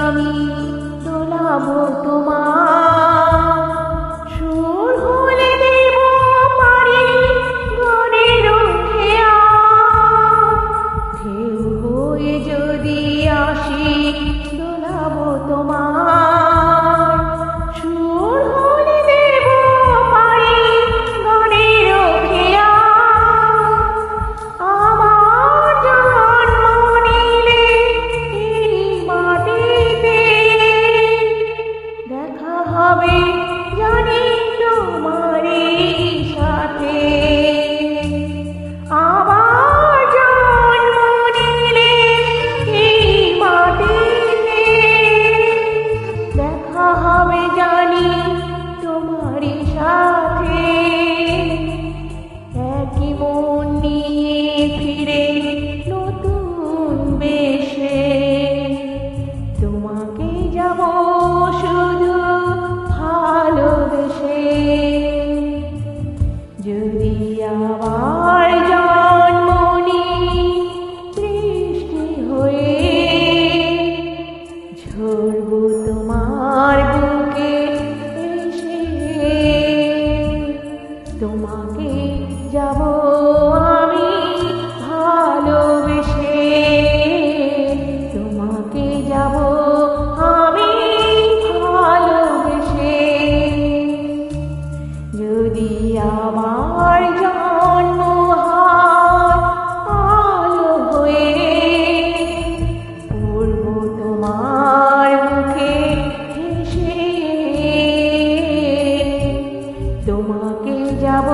আমি দোলাবো তোমার সুর হলে দেব পারি গনের খেয়া ঢেউ হয়ে যদি আসি দোলাবো তোমার সুর হলে দেব পারি গনের খেয়া আমার জন্ম নিলে এই মাটিতে দেখা হবে জানি তোমারই সাথে আবার জন্ম নিলে এই মাটিতে দেখা হবে জানি তোমারই সাথে একই মন নিয়ে ফিরে নতুন বেশে তোমাকে যাব শুধু ভালোবেসে যদি আবার জন্ম নিই বৃষ্টি হয়ে ঝরবো তোমার বুকে এসে তোমাকে যাব আমি ভালোবেসে তোমাকে যাব আমি ভালোবেসে যদি আমার জন্ম হয় আলো হয়ে পড়ব তোমার মুখে হেসে তোমাকে যাব